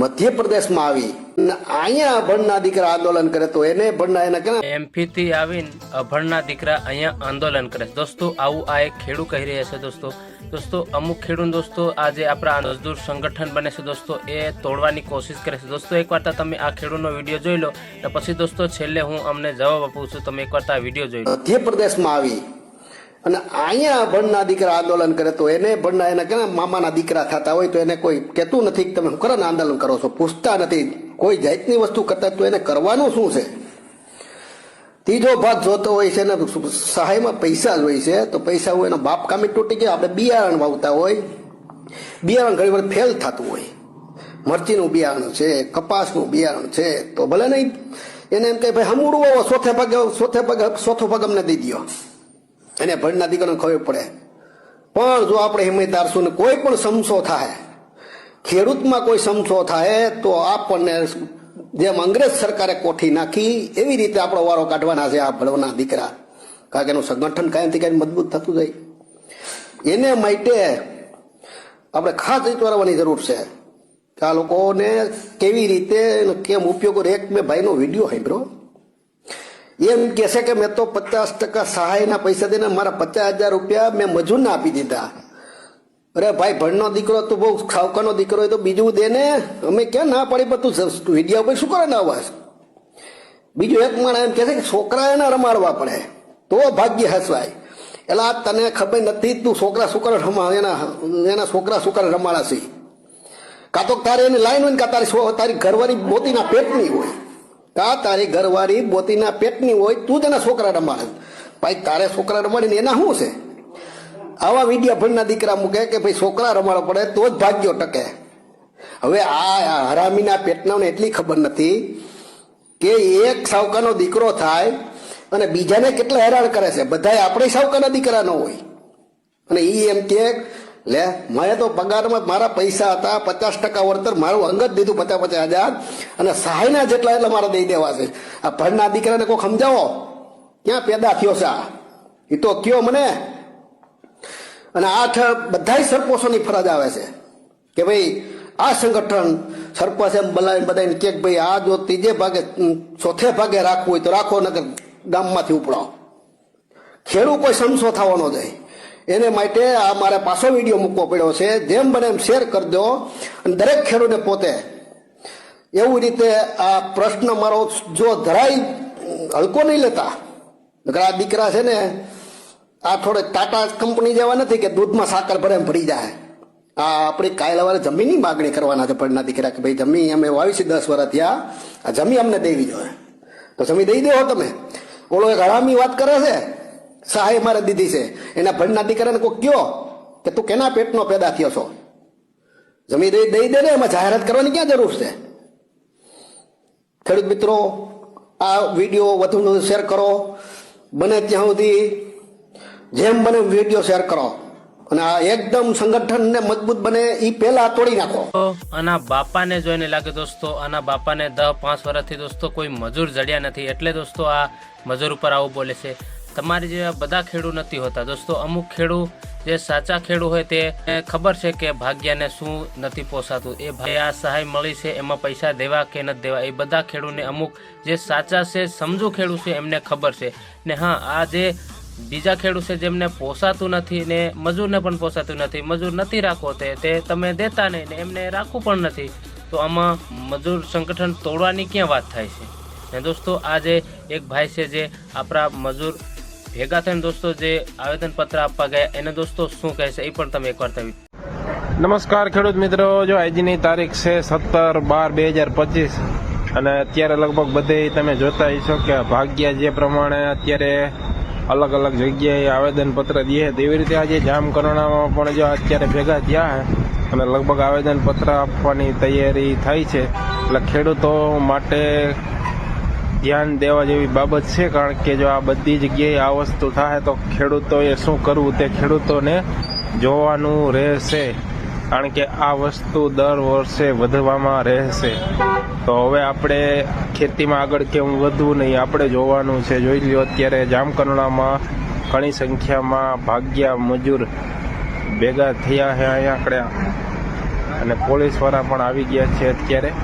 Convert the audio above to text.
મધ્યપ્રદેશમાં આવી અહીંયા અભણના દીકરા આંદોલન કરે તો એને ભણના એના કે એમપી થી આવીને અભણના દીકરા અહીંયા આંદોલન કરે દોસ્તો આવું આ એક ખેડૂત કહી રહ્યા છે દોસ્તો અમુક ખેડૂત દોસ્તો આજે આપણા મજદૂર સંગઠન બને છે દોસ્તો એ તોડવાની કોશિશ કરે છે દોસ્તો એકવાર તમે આ ખેડૂતનો વિડીયો જોઈ લો ને પછી દોસ્તો છેલ્લે હું અમને જવાબ આપું છું તમે એકવાર આ વિડીયો જોઈ લો મધ્યપ્રદેશમાં આવી અને અહીંયા ભણના દીકરા આંદોલન કરે તો એને ભણના એના કે મામાના દીકરા થતા હોય તો એને કોઈ કહેતું નથી કે તમે શું કરો આંદોલન કરો છો, પૂછતા નથી કોઈ જાતની વસ્તુ કરતા તો એને કરવાનું શું છે. ત્રીજો ભાગ જોતો હોય છે ને સહાયમાં પૈસા જ હોય છે તો પૈસા હોય એનો બાપ કામી તૂટી ગયા. આપણે બિયારણ વાવતા હોય, બિયારણ ઘણી વાર ફેલ થતું હોય, મરચીનું બિયારણ છે, કપાસનું બિયારણ છે તો ભલે નહીં એને એમ કહે ભાઈ હમુડું વાવો ચોથો ભાગ અમને દઈ દો, એને ભણના દીકરાને ખબર પડે. પણ જો આપણે હિમાયતદારશું ને કોઈ પણ સમસો થાય, ખેડૂતમાં કોઈ સમસો થાય તો આપણને જેમ અંગ્રેજ સરકારે કોઠી નાખી એવી રીતે આપણો વારો કાઢવાના છે આ ભણવાના દીકરા. કારણ કે એનું સંગઠન કાયમથી કાંઈ મજબૂત થતું જાય. એને માટે આપણે ખાસ વિચારવાની જરૂર છે કે આ લોકોને કેવી રીતે કેમ ઉપયોગ. એક મેં ભાઈનો વિડીયો સાંભળ્યો, એમ કહે છે કે મેં તો 50% સહાયના પૈસા દઈને મારા 50,000 રૂપિયા મેં મજૂરને આપી દીધા. અરે ભાઈ ભણનો દીકરો તો બહુ ખાવકાનો દીકરો હોય તો બીજું દે ને, અમે ક્યાં ના પાડી બધું વિડીયો પર શું કરે ને અવાજ. બીજું એક માણસ એમ કહે છે કે છોકરા એને રમાડવા પડે તો ભાગ્ય હસવાય. એટલે આ તને ખબર નથી તું છોકરા એના છોકરા રમાડાશે. કાં તો તારે એની લાઈન હોય ને કાં તારી ઘરવાળી મોતીના પેટની હોય, કાં તારી ઘરવાળી મોતીના પેટની હોય તું જ એના છોકરા રમાડે. ભાઈ તારે છોકરા રમાડીને એના શું છે. આવા વિડીયો ભણના દીકરા મૂકે કે ભાઈ છોકરા રમાડવા પડે તો જ ભાગ્યો ટકે. હવે આ હરામીના પેટનાને એટલી ખબર નથી કે એક સાવકાનો દીકરો થાય અને બીજાને કેટલા હેરાન કરે છે. બધા આપણે સાવકાના દીકરા ન હોય અને એ એમ કે લે મેં તો પગારમાં મારા પૈસા હતા 50% વળતર મારું અંગત દીધું 50,000 અને સહાયના જેટલા એટલે મારે દઈ દેવા છે. આ ભણના દીકરાને કોઈ સમજાવો ક્યાં પેદા થયો છે એ તો કયો મને. અને આ બધા સરપંચોની ફરજ આવે છે કે ભાઈ આ સંગઠન સરપંચ એમ બોલાવીને બધાને કે ભાઈ આ જો ત્રીજે ભાગે ચોથે ભાગે રાખવું હોય તો રાખો, નગર ગામમાંથી ઉપડાવો. ખેડૂત કોઈ સમસો થવાનો જાય એને માટે આ મારે પાછો વિડીયો મૂકવો પડ્યો છે. જેમ બને એમ શેર કરી દો અને દરેક ખેડૂતને પોતે એવું રીતે આ પ્રશ્ન મારો જો જરાય હલકો નહીં લેતા. આ દીકરા છે ને આ થોડે ટાટા કંપની જેવા નથી કે દૂધમાં સાકર ભરે એમ ભરી જાય. આ આપણી કાયલાવાળે જમીનની માગણી કરવાના છે ભણના દીકરા કે ભાઈ જમીન અમે વાવી છે 10 વર્ષ થયા, આ જમીન અમને દેવી જોઈએ તો જમીન દઈ દેવો તમે. ઓલો એક હરામી વાત કરે છે સહાય મારે દીધી છે, એના ભણના દીકરાને કોઈ કયો કે તું કેના પેટનો પેદા થયો છો, જમીન દઈ દે ને, એમાં જાહેરાત કરવાની ક્યાં જરૂર છે. ખેડૂત મિત્રો આ વિડીયો વધુ શેર કરો, બને ત્યાં સુધી જેમ બને વિડીયો શેર કરો અને આ એકદમ સંગઠનને મજબૂત બને એ પહેલા તોડી નાખો. આના બાપાને જોઈને લાગે દોસ્તો આના બાપાને 10-5 વર્ષથી દોસ્તો કોઈ મજૂર જડ્યા નથી એટલે દોસ્તો આ મજૂર ઉપર આવું બોલે છે. તમારી જેવા બધા ખેડૂત નથી હોતા દોસ્તો. અમુક ખેડૂત જે સાચા ખેડૂત હોય તે ખબર છે કે ભાગ્યને શું નથી પોસાતું. એ ભાઈ આ સહાય મળી છે એમાં પૈસા દેવા કે નથી દેવા એ બધા ખેડૂતને અમુક જે સાચા છે સમજુ ખેડૂત છે એમને ખબર છે. ને હા આ જે બીજા ખેડૂત છે જેમને પોસાતું નથી ને મજૂરને પણ પોસાતું નથી, મજૂર નથી રાખવો તે તમે દેતા નહીં ને એમને રાખવું પણ નથી તો આમાં મજૂર સંગઠન તોડવાની ક્યાં વાત થાય છે. ને દોસ્તો આ જે એક ભાઈ છે જે આપણા મજૂર ભેગા થઈને દોસ્તો જે આવેદનપત્ર આપવા ગયા એને દોસ્તો શું કહે છે એ પણ તમે એકવાર તમે. નમસ્કાર ખેડૂત મિત્રો, જો આજની તારીખ છે 17/12/2025 અને અત્યારે લગભગ બધે તમે જોતા હશો કે ભાગ્ય જે પ્રમાણે અત્યારે અલગ અલગ જગ્યાએ આવેદનપત્ર દે તેવી રીતે આજે જામકરણામાં પણ જો અત્યારે ભેગા થયા છે અને લગભગ આવેદનપત્ર આપવાની તૈયારી થઈ છે. એટલે ખેડૂતો માટે ધ્યાન દેવા જેવી બાબત છે, કારણ કે જો આ બધી જગ્યાએ આ વસ્તુ થાય તો ખેડૂતોએ શું કરવું તે ખેડૂતોને જોવાનું રહેશે, કારણ કે આ વસ્તુ દર વર્ષે વધવામાં રહેશે. તો હવે આપણે ખેતીમાં આગળ કેમ વધવું નહીં આપણે જોવાનું છે. જોઈ લ્યો અત્યારે જામકરણામાં ઘણી સંખ્યામાં ભાગ્યા મજૂર ભેગા થયા છે અહીંયા આગળ અને પોલીસવાળા પણ આવી ગયા છે અત્યારે.